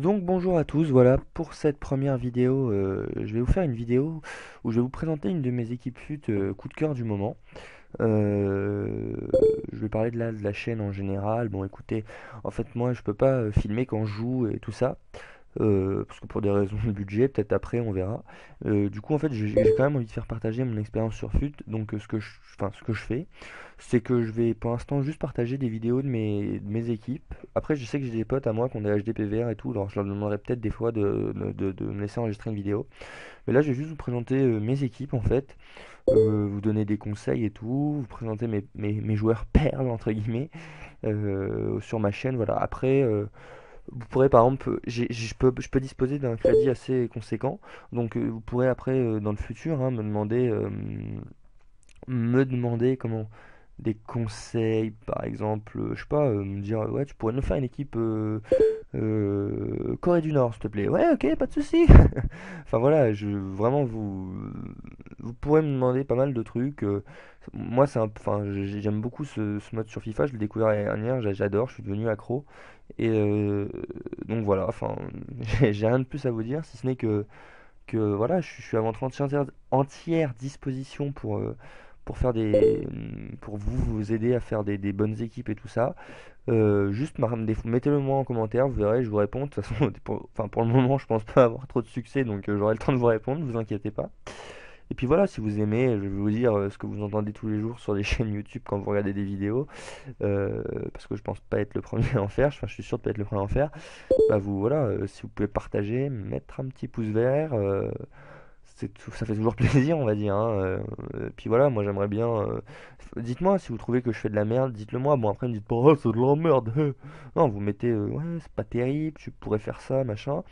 Donc bonjour à tous, voilà pour cette première vidéo, je vais vous faire une vidéo où je vais vous présenter une de mes équipes FUT coup de cœur du moment. Euh, je vais parler de la chaîne en général. Bon écoutez, en fait moi je peux pas filmer quand je joue et tout ça, parce que pour des raisons de budget, peut-être après on verra. Du coup en fait j'ai quand même envie de faire partager mon expérience sur FUT, donc ce que je fais, c'est que je vais pour l'instant juste partager des vidéos de mes équipes. Après je sais que j'ai des potes à moi qui ont des HDP VR et tout, alors je leur demanderai peut-être des fois de me laisser enregistrer une vidéo. Mais là je vais juste vous présenter mes équipes en fait, vous donner des conseils et tout, vous présenter mes joueurs perles entre guillemets sur ma chaîne. Voilà. Après, vous pourrez par exemple, je peux disposer d'un crédit assez conséquent, donc vous pourrez après dans le futur hein, me demander comment des conseils, par exemple, je sais pas, me dire ouais tu pourrais nous faire une équipe Corée du Nord s'il te plaît. Ouais ok pas de souci. Enfin voilà, vraiment vous pourrez me demander pas mal de trucs. Moi enfin j'aime beaucoup ce mode sur FIFA, je l'ai découvert l'année dernière, j'adore, je suis devenu accro. Et donc voilà, enfin j'ai rien de plus à vous dire si ce n'est que voilà, je suis à votre entière disposition pour faire pour vous aider à faire des bonnes équipes et tout ça. Juste mettez-le moi en commentaire, vous verrez, je vous réponds. De toute façon, enfin, pour le moment, je pense pas avoir trop de succès, donc j'aurai le temps de vous répondre, vous inquiétez pas. Et puis voilà, si vous aimez, je vais vous dire ce que vous entendez tous les jours sur les chaînes YouTube quand vous regardez des vidéos, parce que je pense pas être le premier à en faire, enfin, je suis sûr de pas être le premier à en faire. Bah vous voilà, si vous pouvez partager, mettre un petit pouce vert, ça fait toujours plaisir, on va dire, hein. Puis voilà, moi j'aimerais bien. Dites-moi si vous trouvez que je fais de la merde, dites-le moi. Bon après, me dites pas, oh, c'est de la merde. Non, vous mettez, ouais, c'est pas terrible, tu pourrais faire ça, machin.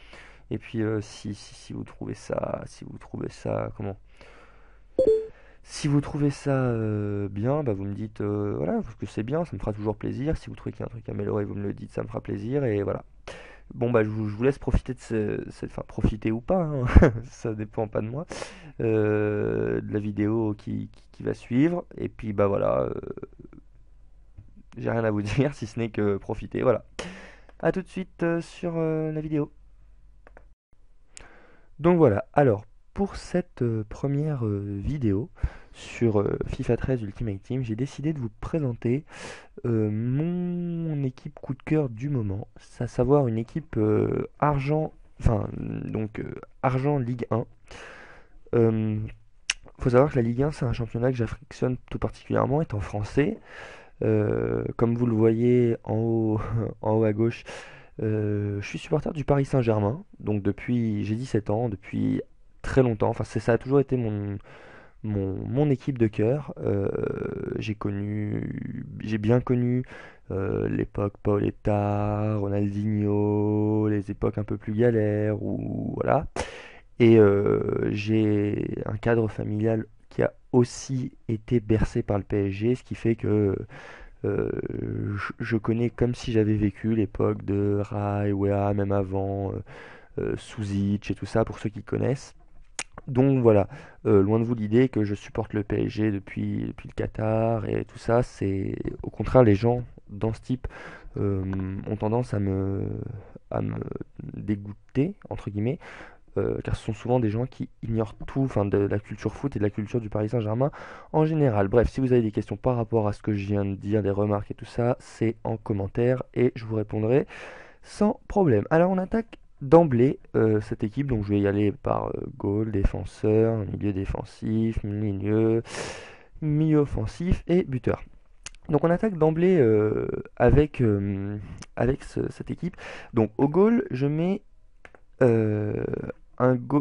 Et puis si vous trouvez ça, comment? Si vous trouvez ça bien, bah vous me dites, voilà, parce que c'est bien, ça me fera toujours plaisir. Si vous trouvez qu'il y a un truc à améliorer, vous me le dites, ça me fera plaisir. Et voilà. Bon bah je vous laisse profiter de enfin profiter ou pas, hein, ça dépend pas de moi, de la vidéo qui va suivre. Et puis bah voilà, j'ai rien à vous dire si ce n'est que profiter. Voilà. À tout de suite sur la vidéo. Donc voilà. Alors pour cette première vidéo sur FIFA 13 Ultimate Team, j'ai décidé de vous présenter mon équipe coup de cœur du moment, c'est à savoir une équipe argent, enfin donc argent Ligue 1. Euh, Faut savoir que la Ligue 1 c'est un championnat que j'affectionne tout particulièrement étant français. Comme vous le voyez en haut, en haut à gauche, je suis supporter du Paris Saint-Germain, donc depuis j'ai 17 ans, depuis très longtemps. Enfin ça a toujours été mon équipe de cœur. J'ai bien connu l'époque Paoletta, Ronaldinho, les époques un peu plus galères, ou voilà. Et j'ai un cadre familial qui a aussi été bercé par le PSG, ce qui fait que je connais comme si j'avais vécu l'époque de Rai, Wea, même avant, Suzic et tout ça, pour ceux qui connaissent. Donc voilà, loin de vous l'idée que je supporte le PSG depuis le Qatar et tout ça. C'est au contraire, les gens dans ce type ont tendance à me dégoûter entre guillemets, car ce sont souvent des gens qui ignorent tout, enfin de la culture foot et de la culture du Paris Saint-Germain en général. Bref, si vous avez des questions par rapport à ce que je viens de dire, des remarques et tout ça, c'est en commentaire et je vous répondrai sans problème. Alors on attaque d'emblée cette équipe, donc je vais y aller par goal, défenseur, milieu défensif, milieu offensif et buteur. Donc on attaque d'emblée avec cette équipe. Donc au goal, je mets euh,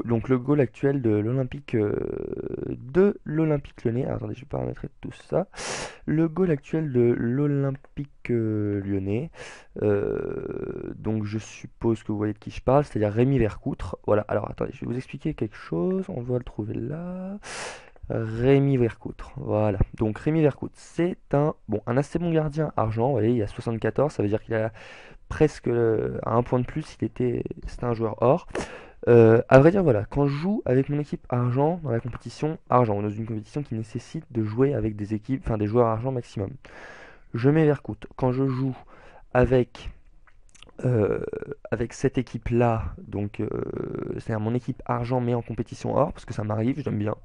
donc le goal actuel de l'Olympique Lyonnais. Alors, attendez, je vais paramétrer tout ça. Le goal actuel de l'Olympique Lyonnais. Donc je suppose que vous voyez de qui je parle, c'est-à-dire Rémi Vercoutre. Voilà, alors attendez, je vais vous expliquer quelque chose. On doit le trouver là. Rémi Vercoutre. Voilà. Donc Rémi Vercoutre, c'est un assez bon gardien argent. Vous voyez, il a 74, ça veut dire qu'il a presque à un point de plus, c'était un joueur or. À vrai dire, voilà, quand je joue avec mon équipe argent dans la compétition argent, dans une compétition qui nécessite de jouer avec des équipes, enfin des joueurs argent maximum, je mets Vercoute. Quand je joue avec, euh, avec cette équipe-là, donc c'est-à-dire mon équipe argent mais en compétition or, parce que ça m'arrive, j'aime bien.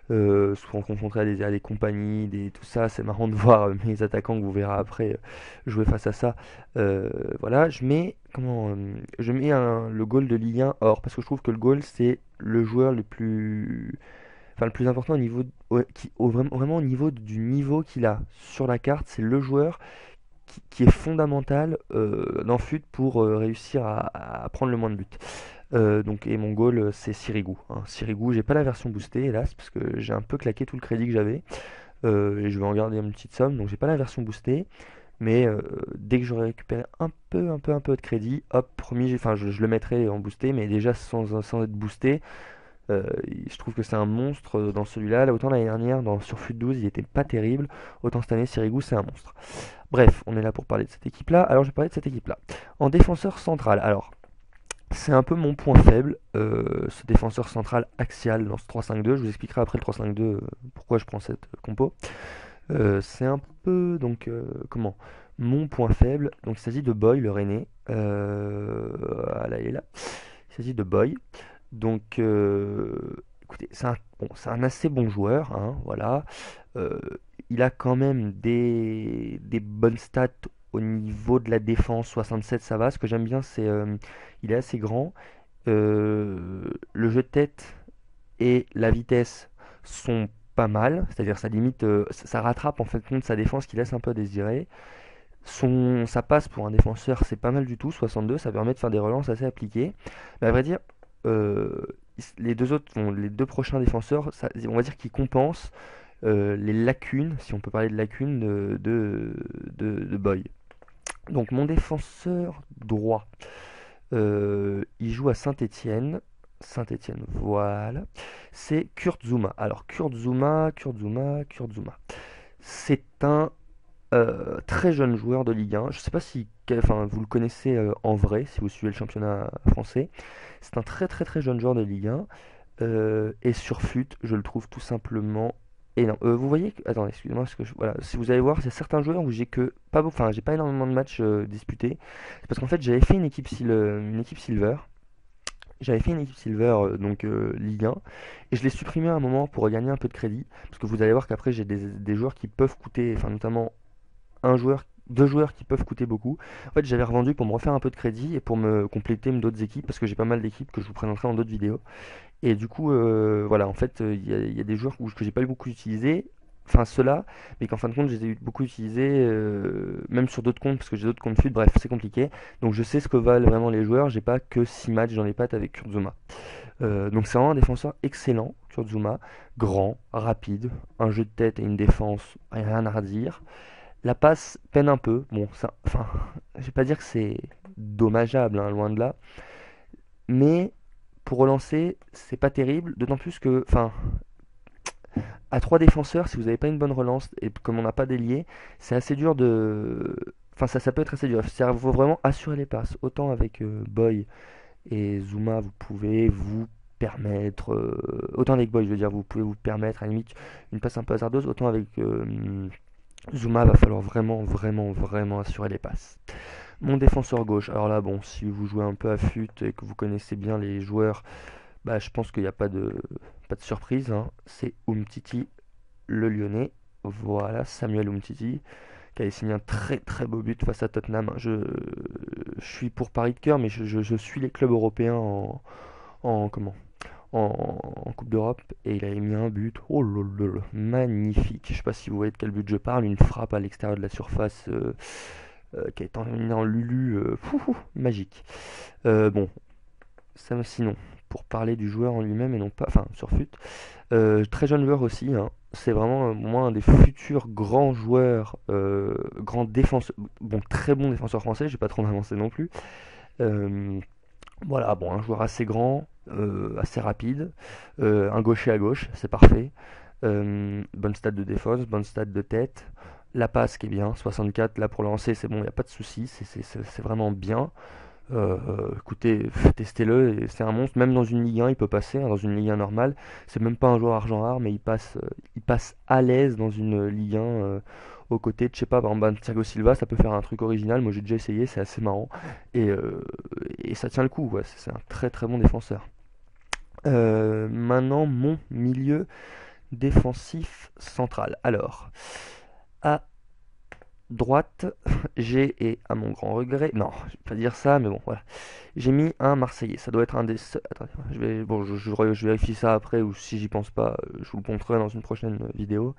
Souvent confronté à des compagnies, tout ça, c'est marrant de voir mes attaquants que vous verrez après jouer face à ça. Voilà, je mets le goal de Ligue 1 or, parce que je trouve que le goal c'est le joueur le plus important au niveau, vraiment au niveau du niveau qu'il a sur la carte, c'est le joueur qui est fondamental dans FUT pour réussir à prendre le moins de buts. Et mon goal, c'est Sirigu, hein. Sirigu, j'ai pas la version boostée, hélas, parce que j'ai un peu claqué tout le crédit que j'avais. Et je vais en garder une petite somme, donc j'ai pas la version boostée. Mais dès que j'aurai récupéré un peu de crédit, hop, promis, je le mettrai en boosté, mais déjà sans être boosté. Je trouve que c'est un monstre dans celui-là. Là, autant l'année dernière, sur FUT 12, il était pas terrible. Autant cette année, Sirigu, c'est un monstre. Bref, on est là pour parler de cette équipe-là. Alors, je vais parler de cette équipe-là. En défenseur central, alors, c'est un peu mon point faible, ce défenseur central axial dans ce 3-5-2. Je vous expliquerai après le 3-5-2 pourquoi je prends cette compo. C'est un peu, donc, comment mon point faible. Donc, il s'agit de Boy, le René. Là, il est là. Il s'agit de Boy. Donc, écoutez, c'est un assez bon joueur, hein, voilà. Euh, il a quand même des bonnes stats au niveau de la défense. 67, ça va. Ce que j'aime bien, c'est il est assez grand. Le jeu de tête et la vitesse sont pas mal. C'est-à-dire, ça limite, ça rattrape en fait compte sa défense qui laisse un peu à désirer. Ça passe pour un défenseur, c'est pas mal du tout, 62, ça permet de faire des relances assez appliquées. Mais à vrai dire, euh, les deux prochains défenseurs, on va dire qu'ils compensent les lacunes, si on peut parler de lacunes, de Boy. Donc mon défenseur droit, il joue à Saint-Étienne. Saint-Étienne, voilà. C'est Kurt Zouma. Alors Kurt Zouma. C'est un très jeune joueur de Ligue 1. Je ne sais pas si enfin, vous le connaissez en vrai, si vous suivez le championnat français. C'est un très très très jeune joueur de Ligue 1. Et sur FUT, je le trouve tout simplement énorme. Vous voyez attendez, excusez-moi, voilà, si vous allez voir, il y a certains joueurs où j'ai que pas beaucoup, enfin, j'ai pas énormément de matchs disputés. C'est parce qu'en fait, j'avais fait une équipe Silver. J'avais fait une équipe Silver, Ligue 1, et je l'ai supprimé à un moment pour gagner un peu de crédit, parce que vous allez voir qu'après j'ai des joueurs qui peuvent coûter, enfin notamment deux joueurs qui peuvent coûter beaucoup. En fait, j'avais revendu pour me refaire un peu de crédit et pour me compléter d'autres équipes parce que j'ai pas mal d'équipes que je vous présenterai dans d'autres vidéos. Et du coup, voilà, en fait, il y a des joueurs que j'ai pas eu beaucoup utilisés, enfin ceux-là, mais qu'en fin de compte, je les ai eu beaucoup utilisés, même sur d'autres comptes parce que j'ai d'autres comptes FUT. Bref, c'est compliqué. Donc, je sais ce que valent vraiment les joueurs. J'ai pas que 6 matchs dans les pattes avec Kurtzuma. Donc, c'est vraiment un défenseur excellent, Kurtzuma, grand, rapide, un jeu de tête et une défense, rien à redire. La passe peine un peu. Bon, ça, enfin, je vais pas dire que c'est dommageable, hein, loin de là. Mais pour relancer, c'est pas terrible. D'autant plus que, enfin, à trois défenseurs, si vous n'avez pas une bonne relance et comme on n'a pas d'ailier, c'est assez dur de. Enfin, ça peut être assez dur. Il faut vraiment assurer les passes. Autant avec Boy et Zuma, vous pouvez vous permettre. Autant avec Boy, je veux dire, vous pouvez vous permettre à la limite une passe un peu hasardeuse. Autant avec Zuma, va falloir vraiment, vraiment, vraiment assurer les passes. Mon défenseur gauche, alors là, bon, si vous jouez un peu à FUT et que vous connaissez bien les joueurs, bah, je pense qu'il n'y a pas de surprise, hein. C'est Umtiti, le Lyonnais. Voilà, Samuel Umtiti, qui avait signé un très très beau but face à Tottenham. Je suis pour Paris de cœur, mais je suis les clubs européens comment, en Coupe d'Europe et il avait mis un but, oh là là là, magnifique. Je sais pas si vous voyez de quel but je parle, une frappe à l'extérieur de la surface qui a été terminée en Lulu, magique. Bon, sinon, pour parler du joueur en lui-même et non pas, enfin sur FUT, très jeune joueur aussi, hein. C'est vraiment moi un des futurs grands joueurs, grands défenseurs, bon très bon défenseur français, j'ai pas trop avancé non plus. Euh, voilà, bon, un joueur assez grand, assez rapide, un gaucher à gauche, c'est parfait. Bonne stat de défense, bonne stat de tête. La passe qui est bien, 64 là pour lancer, c'est bon, il n'y a pas de souci, c'est vraiment bien. Écoutez, testez-le, c'est un monstre. Même dans une Ligue 1, il peut passer, hein, dans une Ligue 1 normale. C'est même pas un joueur argent rare, mais il passe à l'aise dans une Ligue 1 aux côtés de, je sais pas, par exemple, Thiago Silva, ça peut faire un truc original. Moi, j'ai déjà essayé, c'est assez marrant. Et, euh, et ça tient le coup, ouais. C'est un très très bon défenseur. Maintenant, mon milieu défensif central. Alors, à droite, j'ai, et à mon grand regret, non, je vais pas dire ça, mais bon, voilà. J'ai mis un Marseillais. Ça doit être un des seuls. Attendez, je vérifie ça après, ou si j'y pense pas, je vous le montrerai dans une prochaine vidéo.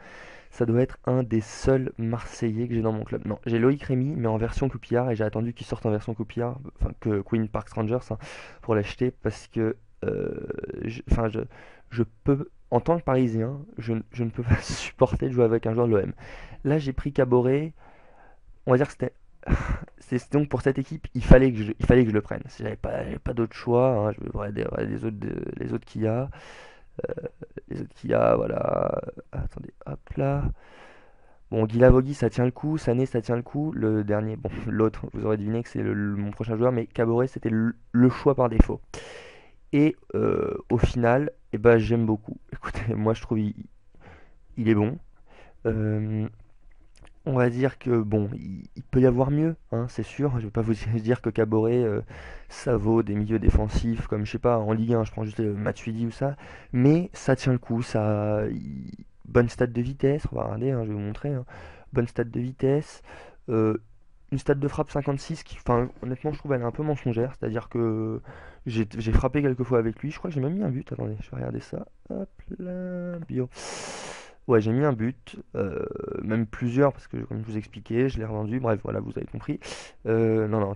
Ça doit être un des seuls Marseillais que j'ai dans mon club. Non, j'ai Loïc Rémy, mais en version coupillard, et j'ai attendu qu'il sorte en version coupillard, enfin que Queen Park Rangers, hein, pour l'acheter, parce que euh, enfin, je peux, en tant que Parisien, je ne peux pas supporter de jouer avec un joueur de l'OM. Là, j'ai pris Caboret. On va dire que c'était c'est donc pour cette équipe, il fallait que je le prenne. Si j'avais pas d'autre choix, hein, je vais voir les autres qu'il y a, euh, les autres qu'il y a, voilà. Attendez, hop là. Bon, Guilavogui, ça tient le coup. Sané, ça tient le coup. Le dernier, bon, l'autre, vous aurez deviné que c'est mon prochain joueur, mais Caboret, c'était le choix par défaut. Et au final, eh ben, j'aime beaucoup. Écoutez, moi, je trouve il est bon. Euh, On va dire que bon, il peut y avoir mieux, hein, c'est sûr. Je vais pas vous dire que Caboret, ça vaut des milieux défensifs comme je sais pas en Ligue 1, je prends juste Matuidi ou ça, mais ça tient le coup. Bonne stat de vitesse, on va regarder, hein, je vais vous montrer. Hein. Bonne stat de vitesse, euh, une stat de frappe 56 qui, enfin, honnêtement, je trouve elle est un peu mensongère. C'est-à-dire que j'ai frappé quelques fois avec lui. Je crois que j'ai même mis un but. Attendez, je vais regarder ça. Hop là, bio. Ouais, j'ai mis un but, même plusieurs, parce que comme je vous expliquais, je l'ai revendu. Bref, voilà, vous avez compris. Non, non,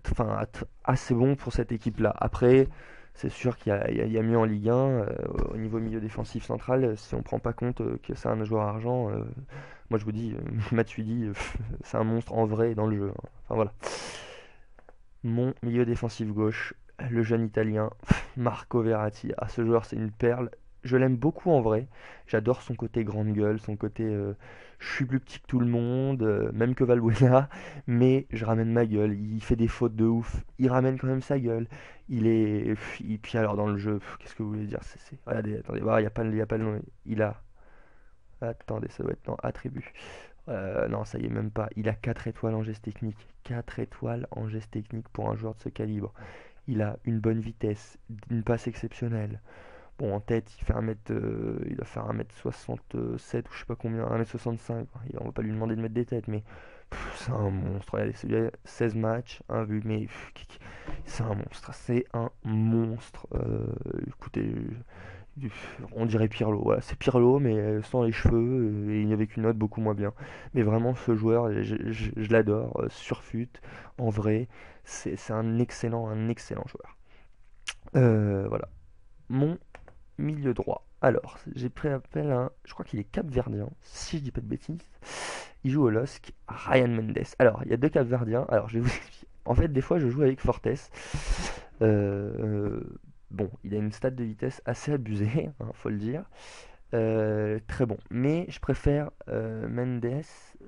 enfin, assez bon pour cette équipe-là. Après, c'est sûr qu'il y a mieux en Ligue 1, au niveau milieu défensif central, si on prend pas compte que c'est un joueur argent. Moi, je vous dis, Matuidi, c'est un monstre en vrai dans le jeu. Hein. Enfin voilà. Mon milieu défensif gauche, le jeune italien Marco Verratti. Ah, ce joueur, c'est une perle. Je l'aime beaucoup en vrai. J'adore son côté grande gueule, son côté je suis plus petit que tout le monde, même que Valbuena, mais je ramène ma gueule. Il fait des fautes de ouf, il ramène quand même sa gueule. Il est. Puis alors dans le jeu, qu'est-ce que vous voulez dire? Regardez, attendez, il y a pas le nom. Il a. Attendez, ça doit être dans attribut. Non, ça y est, même pas. Il a 4 étoiles en geste technique. 4 étoiles en geste technique pour un joueur de ce calibre. Il a une bonne vitesse, une passe exceptionnelle. Bon, en tête, il doit faire 1m67 ou je sais pas combien, 1m65. On va pas lui demander de mettre des têtes, mais c'est un monstre. Regardez, celui-là, 16 matchs, un but, mais c'est un monstre. C'est un monstre. Écoutez, on dirait Pirlo. Voilà, c'est Pirlo, mais sans les cheveux et avec une note beaucoup moins bien. Mais vraiment, ce joueur, je l'adore. Surfut, en vrai, c'est un excellent joueur. Voilà. Mon milieu droit. Alors, j'ai pris appel à un, je crois qu'il est capverdien, si je dis pas de bêtises. Il joue au LOSC, Ryan Mendes. Alors, il y a deux capverdiens. Alors, je vais vous expliquer. En fait, des fois, je joue avec Fortes. Euh, bon, il a une stat de vitesse assez abusée, hein, faut le dire. Très bon. Mais je préfère Mendes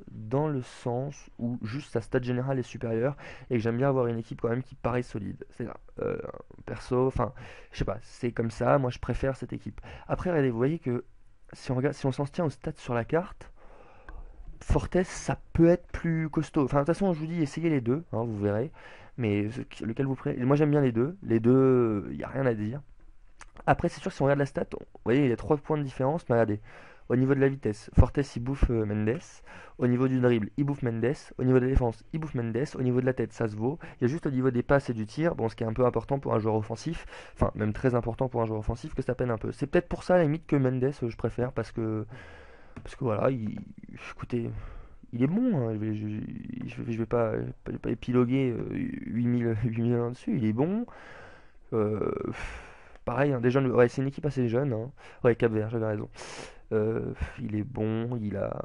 dans le sens où juste sa stat générale est supérieure et que j'aime bien avoir une équipe quand même qui paraît solide. C'est là. Perso, enfin, je sais pas, c'est comme ça. Moi, je préfère cette équipe. Après, regardez, vous voyez que si on regarde, si on s'en tient aux stats sur la carte, Fortes, ça peut être plus costaud. Enfin, de toute façon, je vous dis, essayez les deux, hein, vous verrez. Mais lequel vous préférez? Moi, j'aime bien les deux. Les deux, il n'y a rien à dire. Après, c'est sûr que si on regarde la stat, vous voyez, il y a 3 points de différence. Mais regardez, au niveau de la vitesse, Fortes il bouffe Mendes. Au niveau du dribble, il bouffe Mendes. Au niveau de la défense, il bouffe Mendes. Au niveau de la tête, ça se vaut. Il y a juste au niveau des passes et du tir, bon, ce qui est un peu important pour un joueur offensif, enfin, même très important pour un joueur offensif, que ça peine un peu. C'est peut-être pour ça, à la limite, que Mendes, je préfère, parce que voilà, écoutez, il est bon. Hein, je vais pas épiloguer 8000 là-dessus. Il est bon. Euh, Pareil, hein, des jeunes, ouais, c'est une équipe assez jeune. Hein. Ouais, Cap-Vert, j'avais raison. Il est bon, il a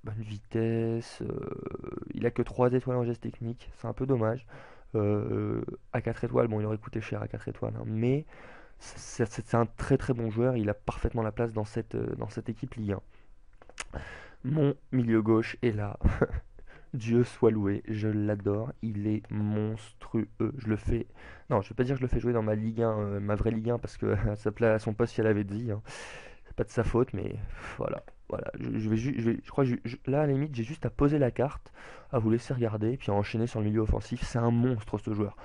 bonne vitesse. Il a que 3 étoiles en geste technique, c'est un peu dommage. À 4 étoiles, bon, il aurait coûté cher à 4 étoiles, hein, mais c'est un très très bon joueur. Il a parfaitement la place dans cette équipe Ligue 1. Mon milieu gauche est là. Dieu soit loué, je l'adore, il est monstrueux. Je le fais. Non, je vais pas dire que je le fais jouer dans ma Ligue 1, ma vraie Ligue 1, parce que à sa place, à son poste, il y a la dit. Hein. pas de sa faute, mais voilà. Voilà, je crois que là, à la limite, j'ai juste à poser la carte, à vous laisser regarder, puis à enchaîner sur le milieu offensif. C'est un monstre, ce joueur.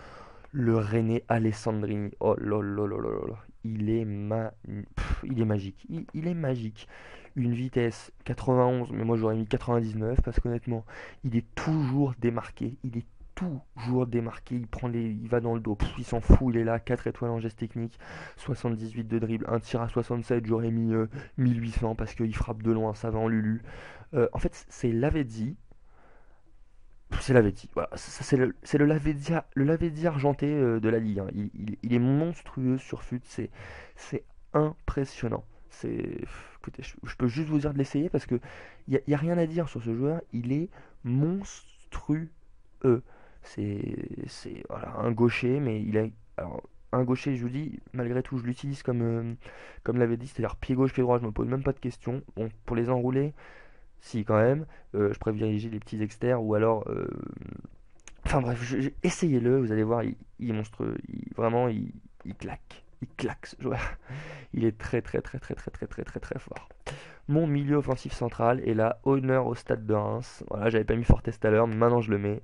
Le René Alessandrini. Oh là là là là là là. Il est magique. Il est magique. Une vitesse 91, mais moi j'aurais mis 99 parce qu'honnêtement, il est toujours démarqué. Il est toujours démarqué. Il va dans le dos. Il s'en fout. Il est là. 4 étoiles en geste technique. 78 de dribble. Un tir à 67. J'aurais mis 1800 parce qu'il frappe de loin. Ça va en Lulu. En fait, c'est Lavezzi. C'est Lavezzi, voilà. Ça, c'est le Lavezzi argenté de la Ligue 1. Il est monstrueux sur fut, c'est impressionnant. Écoutez, je peux juste vous dire de l'essayer parce que y a rien à dire sur ce joueur. Il est monstrueux. Voilà, un gaucher, mais alors, un gaucher, je vous dis, malgré tout, je l'utilise comme l'avait dit, c'est-à-dire pied gauche, pied droit, je me pose même pas de questions. Bon, pour les enrouler, si, quand même. Je privilégie les petits externes ou alors. Enfin bref, essayez-le, vous allez voir, il est monstrueux. Vraiment, il claque. Il claque ce joueur. Il est très très très très très très très très très fort. Mon milieu offensif central est là, honneur au stade de Reims. Voilà, j'avais pas mis Fortes tout à l'heure, mais maintenant je le mets.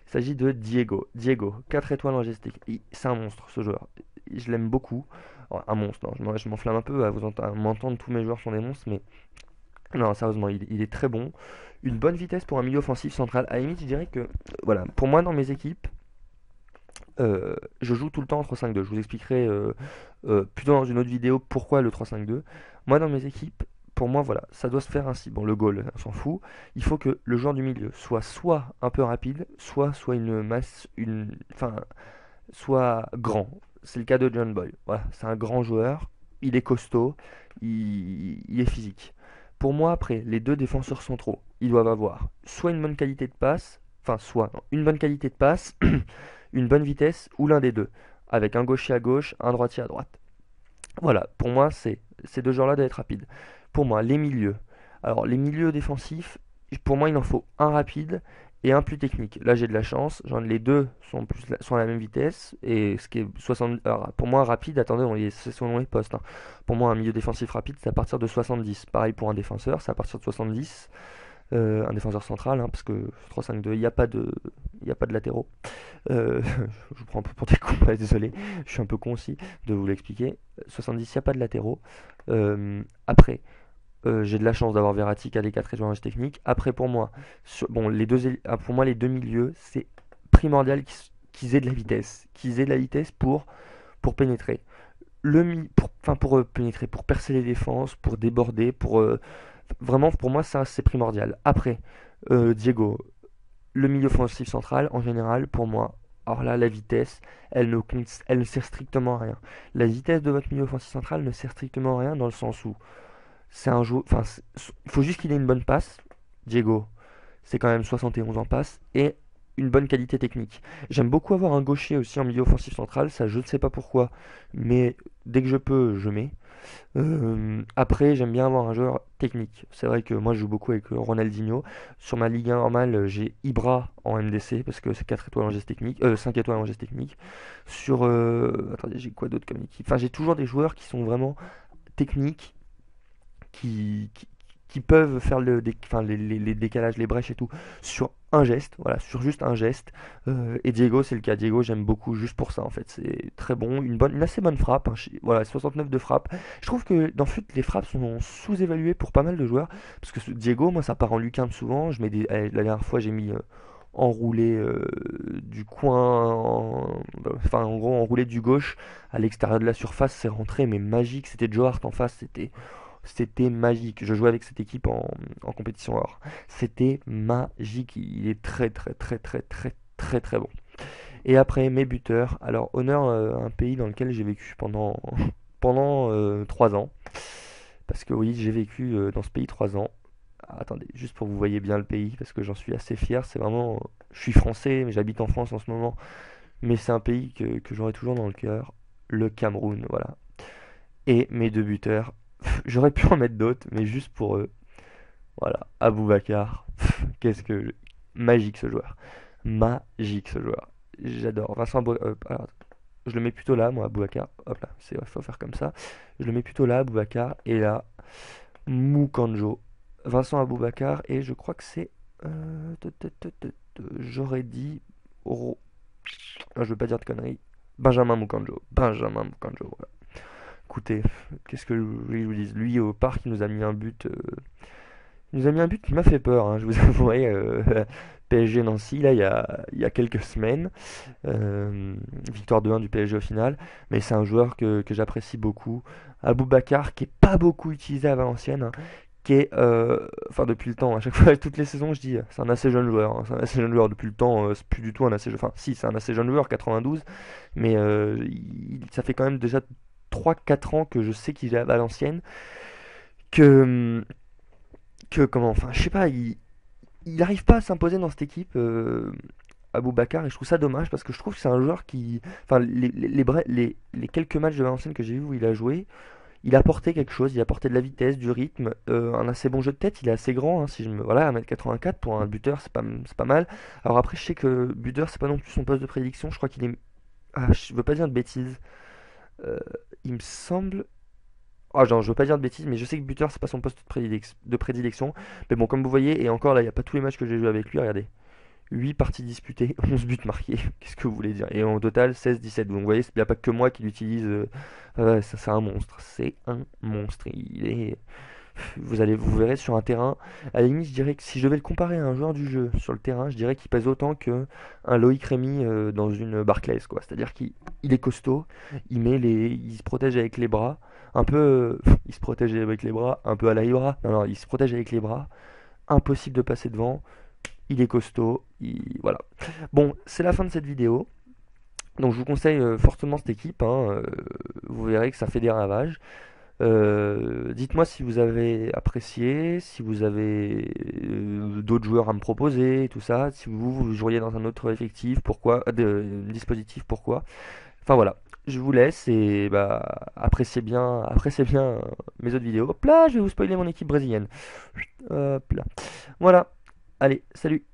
Il s'agit de Diego. Diego, 4 étoiles en gestique. C'est un monstre ce joueur. Je l'aime beaucoup. Alors, un monstre, non, je m'enflamme un peu à m'entendre, tous mes joueurs sont des monstres, mais non, sérieusement, il est très bon. Une bonne vitesse pour un milieu offensif central. À la limite, je dirais que, voilà, pour moi, dans mes équipes, je joue tout le temps en 3-5-2. Je vous expliquerai plutôt dans une autre vidéo pourquoi le 3-5-2. Moi, dans mes équipes, pour moi, voilà, ça doit se faire ainsi. Bon, le goal, on s'en fout. Il faut que le joueur du milieu soit un peu rapide, soit une masse, enfin, soit grand. C'est le cas de John Boy. Voilà, c'est un grand joueur. Il est costaud. Il est physique. Pour moi, après, les deux défenseurs centraux, ils doivent avoir soit une bonne qualité de passe, enfin, soit non, une bonne qualité de passe, une bonne vitesse, ou l'un des deux, avec un gaucher à gauche, un droitier à droite. Voilà, pour moi, ces deux joueurs-là doivent être rapides. Pour moi, les milieux. Alors, les milieux défensifs, pour moi, il en faut un rapide et un plus technique. Là, j'ai de la chance. Les deux sont à la même vitesse. Et ce qui est 60. Alors, pour moi, rapide, attendez, c'est selon les postes, hein. Pour moi, un milieu défensif rapide, c'est à partir de 70. Pareil pour un défenseur, c'est à partir de 70. Un défenseur central, hein, parce que 3-5-2, il n'y a pas de latéraux. Je vous prends un peu pour des cons, ouais, désolé, je suis un peu con aussi de vous l'expliquer. 70, il n'y a pas de latéraux. Après, j'ai de la chance d'avoir Verratti qui a les 4 échanges techniques. Après, pour moi, bon, pour moi, les deux milieux, c'est primordial qu'ils aient de la vitesse. Qu'ils aient de la vitesse pour pénétrer. Pour pénétrer, pour percer les défenses, pour déborder, vraiment, pour moi, ça, c'est primordial. Après, Diego, le milieu offensif central, en général, pour moi, alors là, la vitesse, elle ne sert strictement à rien. La vitesse de votre milieu offensif central ne sert strictement à rien dans le sens où c'est un jeu. Enfin, il faut juste qu'il ait une bonne passe. Diego, c'est quand même 71 en passe et une bonne qualité technique. J'aime beaucoup avoir un gaucher aussi en milieu offensif central. Ça, je ne sais pas pourquoi, mais dès que je peux, je mets. Après, j'aime bien avoir un joueur technique. C'est vrai que moi, je joue beaucoup avec Ronaldinho. Sur ma Ligue 1 normale, j'ai Ibra en MDC parce que c'est 4 étoiles en geste technique, 5 étoiles en geste technique. Attendez, j'ai quoi d'autre comme équipe? Enfin, j'ai toujours des joueurs qui sont vraiment techniques, qui, qui, qui peuvent faire enfin, les décalages, les brèches et tout sur un geste, voilà, sur juste un geste. Et Diego, c'est le cas. Diego, j'aime beaucoup juste pour ça en fait. C'est très bon, une assez bonne frappe, hein. Voilà, 69 de frappe. Je trouve que dans FUT, les frappes sont sous-évaluées pour pas mal de joueurs. Parce que Diego, moi, ça part en lucarne souvent. La dernière fois, j'ai mis enroulé du coin, enfin en gros enroulé du gauche à l'extérieur de la surface, c'est rentré mais magique. C'était Joe Hart en face, c'était magique. Je jouais avec cette équipe en compétition or. C'était magique. Il est très très très très très très très bon. Et après mes buteurs. Alors honneur un pays dans lequel j'ai vécu pendant 3 ans. Parce que oui, j'ai vécu dans ce pays 3 ans. Ah, attendez, juste pour que vous voyez bien le pays, parce que j'en suis assez fier. C'est vraiment, je suis français, mais j'habite en France en ce moment. Mais c'est un pays que j'aurai toujours dans le cœur. Le Cameroun, voilà. Et mes deux buteurs. J'aurais pu en mettre d'autres, mais juste pour eux. Voilà, Aboubacar. Qu'est-ce que. Magique ce joueur. Magique ce joueur. J'adore. Alors, je le mets plutôt là, moi, Aboubacar. Hop là, faut faire comme ça. Je le mets plutôt là, Aboubacar. Et là, Mukanjo, Vincent Aboubakar et je crois que c'est j'aurais dit je veux pas dire de conneries. Benjamin Mukanjo. Benjamin Mukanjo, voilà. Écoutez, qu'est-ce que je vous dise? Lui au parc, il nous a mis un but. Il nous a mis un but qui m'a fait peur, hein, je vous avouerai. PSG Nancy, là, il y a quelques semaines. Victoire 2-1 du PSG au final. Mais c'est un joueur que j'apprécie beaucoup. Aboubakar, qui est pas beaucoup utilisé à Valenciennes, hein, qui est, enfin depuis le temps, à chaque fois, toutes les saisons, je dis, c'est un assez jeune joueur, hein, c'est un assez jeune joueur depuis le temps, c'est plus du tout un assez jeune, enfin si, c'est un assez jeune joueur, 92, mais ça fait quand même déjà 3 4 ans que je sais qu'il est à Valenciennes, que, comment, enfin je sais pas, il arrive pas à s'imposer dans cette équipe, Aboubacar, et je trouve ça dommage, parce que je trouve que c'est un joueur qui, enfin les quelques matchs de Valenciennes que j'ai vu où il a joué, il a apporté quelque chose, il a apporté de la vitesse, du rythme, un assez bon jeu de tête, il est assez grand, hein, si je me... Voilà, 1m84 pour un buteur, c'est pas mal. Alors après, je sais que buteur, c'est pas non plus son poste de prédilection, je crois qu'il est... Ah, je veux pas dire de bêtises. Euh, il me semble... Ah, genre, je veux pas dire de bêtises, mais je sais que buteur, c'est pas son poste de prédilection. Mais bon, comme vous voyez, et encore là, il n'y a pas tous les matchs que j'ai joué avec lui, regardez. 8 parties disputées, 11 buts marqués. Qu'est-ce que vous voulez dire? Et en total, 16-17. Donc vous voyez, il n'y a pas que moi qui l'utilise. Ça, c'est un monstre. C'est un monstre. Il est... vous verrez sur un terrain. À la limite, je dirais que si je devais le comparer à un joueur du jeu sur le terrain, je dirais qu'il pèse autant que un Loïc Rémy dans une Barclays, quoi. C'est-à-dire qu'il est costaud, il se protège avec les bras. Un peu, il se protège avec les bras, un peu à la Ibra. Non, non, il se protège avec les bras. Impossible de passer devant. Il est costaud, voilà. Bon, c'est la fin de cette vidéo. Donc je vous conseille fortement cette équipe, hein, vous verrez que ça fait des ravages. Dites-moi si vous avez apprécié, si vous avez d'autres joueurs à me proposer, tout ça. Si vous joueriez dans un autre effectif, pourquoi, dispositif, pourquoi. Enfin voilà, je vous laisse et bah appréciez bien mes autres vidéos. Hop là, je vais vous spoiler mon équipe brésilienne. Hop là. Voilà, allez, salut.